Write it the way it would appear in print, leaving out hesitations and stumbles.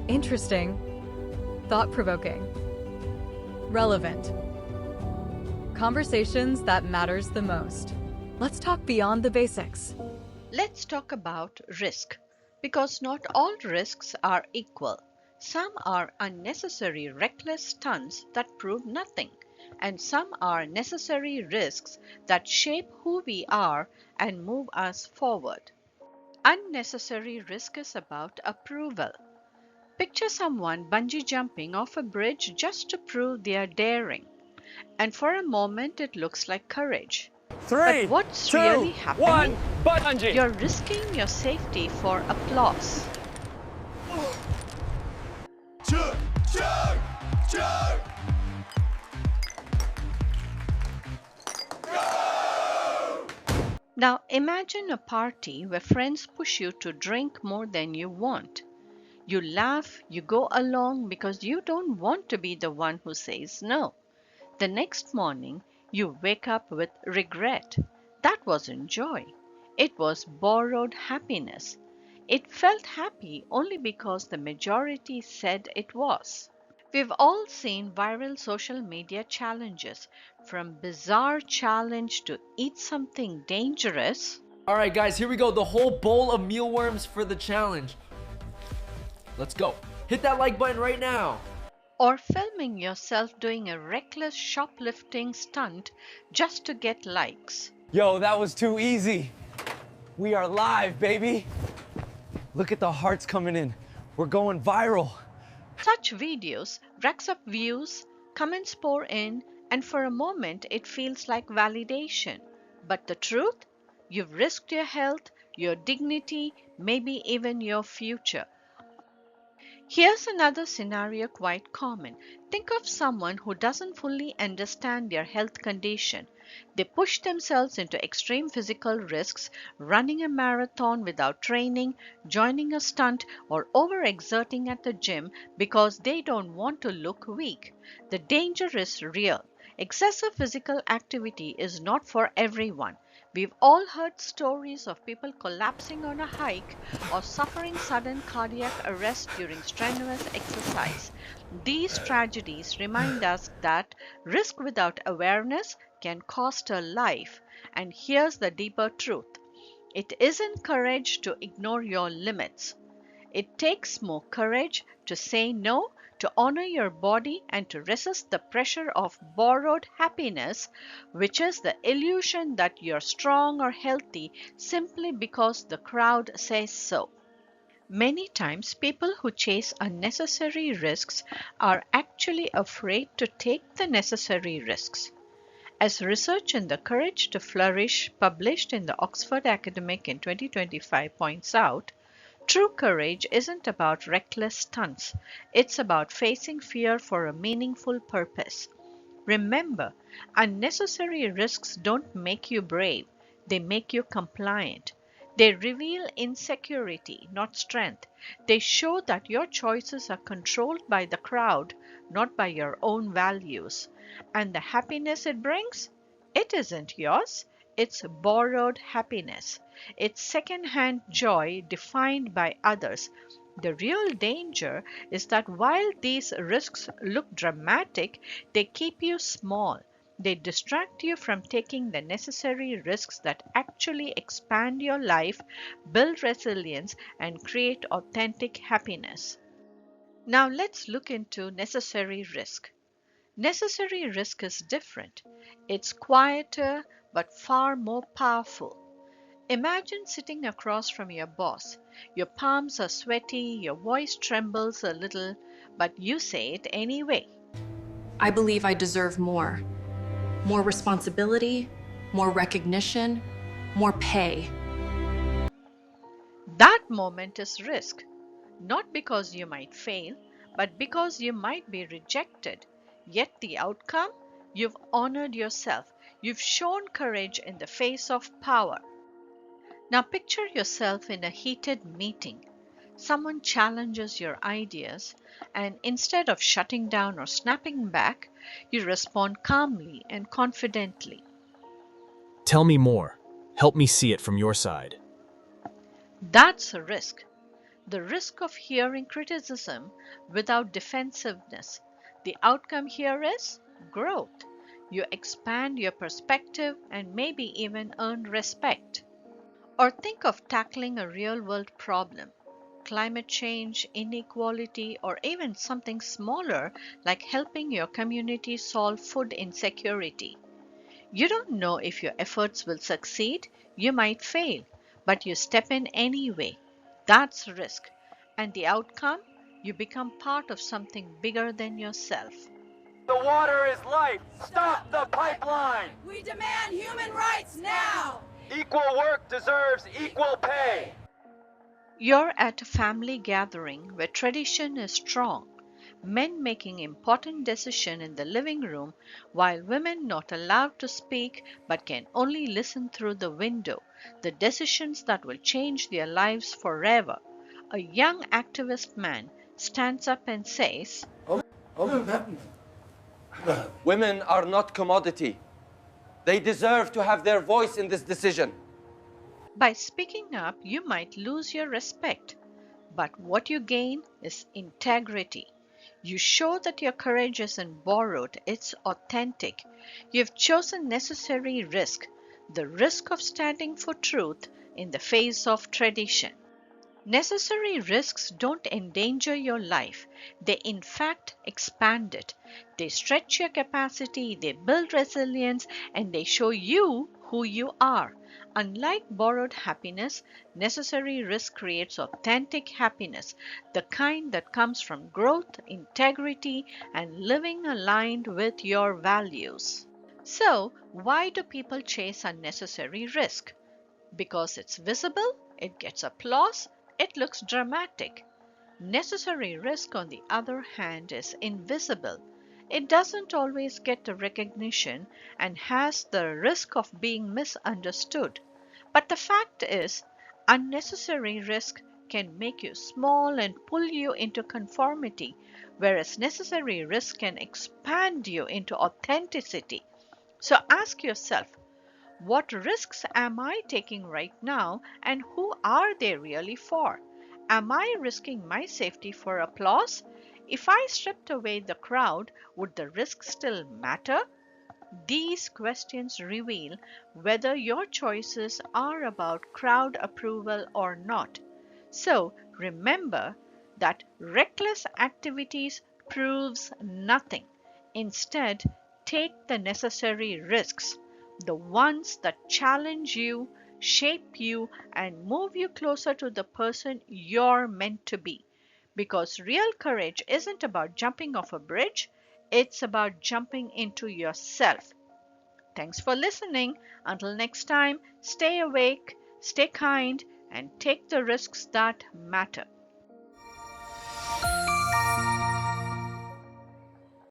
Interesting. Thought-provoking. Relevant. Conversations that matters the most. Let's talk beyond the basics. Let's talk about risk, because not all risks are equal. Some are unnecessary reckless stunts that prove nothing, and some are necessary risks that shape who we are and move us forward. Unnecessary risk is about approval. Picture someone bungee jumping off a bridge just to prove they are daring. And for a moment it looks like courage. But Three, what's two, really happening? one, bungee! You're risking your safety for applause. Chug, chug, chug. Now imagine a party where friends push you to drink more than you want. You laugh, you go along because you don't want to be the one who says no. The next morning, you wake up with regret. That wasn't joy. It was borrowed happiness. It felt happy only because the majority said it was. We've all seen viral social media challenges, from bizarre challenge to eat something dangerous. All right, guys, here we go. The whole bowl of mealworms for the challenge. Let's go. Hit that like button right now. Or filming yourself doing a reckless shoplifting stunt just to get likes. Yo, that was too easy. We are live, baby. Look at the hearts coming in. We're going viral. Such videos racks up views, comments pour in, and for a moment it feels like validation. But the truth? You've risked your health, your dignity, maybe even your future. Here's another scenario quite common. Think of someone who doesn't fully understand their health condition. They push themselves into extreme physical risks, running a marathon without training, joining a stunt, or overexerting at the gym because they don't want to look weak. The danger is real. Excessive physical activity is not for everyone. We've all heard stories of people collapsing on a hike or suffering sudden cardiac arrest during strenuous exercise. These tragedies remind us that risk without awareness can cost a life. And here's the deeper truth. It isn't courage to ignore your limits. It takes more courage to say no, to honor your body, and to resist the pressure of borrowed happiness, which is the illusion that you're strong or healthy simply because the crowd says so. Many times, people who chase unnecessary risks are actually afraid to take the necessary risks. As research in The Courage to Flourish, published in the Oxford Academic in 2025, points out, true courage isn't about reckless stunts. It's about facing fear for a meaningful purpose. Remember, unnecessary risks don't make you brave, they make you compliant. They reveal insecurity, not strength. They show that your choices are controlled by the crowd, not by your own values. And the happiness it brings? It isn't yours. It's borrowed happiness. It's second-hand joy defined by others. The real danger is that while these risks look dramatic, they keep you small. They distract you from taking the necessary risks that actually expand your life, build resilience, and create authentic happiness. Now let's look into necessary risk. Necessary risk is different. It's quieter but far more powerful. Imagine sitting across from your boss. Your palms are sweaty, your voice trembles a little, but you say it anyway. I believe I deserve more. More responsibility, more recognition, more pay. That moment is risk, not because you might fail, but because you might be rejected. Yet the outcome? You've honored yourself. You've shown courage in the face of power. Now picture yourself in a heated meeting. Someone challenges your ideas, and instead of shutting down or snapping back, you respond calmly and confidently. Tell me more. Help me see it from your side. That's a risk. The risk of hearing criticism without defensiveness. The outcome here is growth. You expand your perspective and maybe even earn respect. Or think of tackling a real world problem, climate change, inequality, or even something smaller like helping your community solve food insecurity. You don't know if your efforts will succeed, you might fail, but you step in anyway. That's risk. And the outcome? You become part of something bigger than yourself. The water is life. Stop the pipeline. We demand human rights now! Equal work deserves equal pay. You're at a family gathering where tradition is strong. Men making important decisions in the living room while women not allowed to speak but can only listen through the window. The decisions that will change their lives forever. A young activist man stands up and says, Women are not commodity. They deserve to have their voice in this decision. by speaking up, you might lose your respect, but what you gain is integrity. You show that your courage isn't borrowed, it's authentic. You've chosen necessary risk, the risk of standing for truth in the face of tradition. Necessary risks don't endanger your life. They, in fact, expand it. They stretch your capacity, they build resilience, and they show you who you are. Unlike borrowed happiness, necessary risk creates authentic happiness, the kind that comes from growth, integrity, and living aligned with your values. So, why do people chase unnecessary risk? Because it's visible, it gets applause, it looks dramatic. Necessary risk, on the other hand, is invisible. It doesn't always get the recognition and has the risk of being misunderstood. But the fact is, unnecessary risk can make you small and pull you into conformity, whereas necessary risk can expand you into authenticity. So ask yourself, what risks am I taking right now, and who are they really for? Am I risking my safety for applause? If I stripped away the crowd, would the risk still matter? These questions reveal whether your choices are about crowd approval or not. So remember that reckless activities proves nothing. Instead, take the necessary risks, the ones that challenge you, shape you, and move you closer to the person you're meant to be. Because real courage isn't about jumping off a bridge, it's about jumping into yourself. Thanks for listening. Until next time, stay awake, stay kind, and take the risks that matter.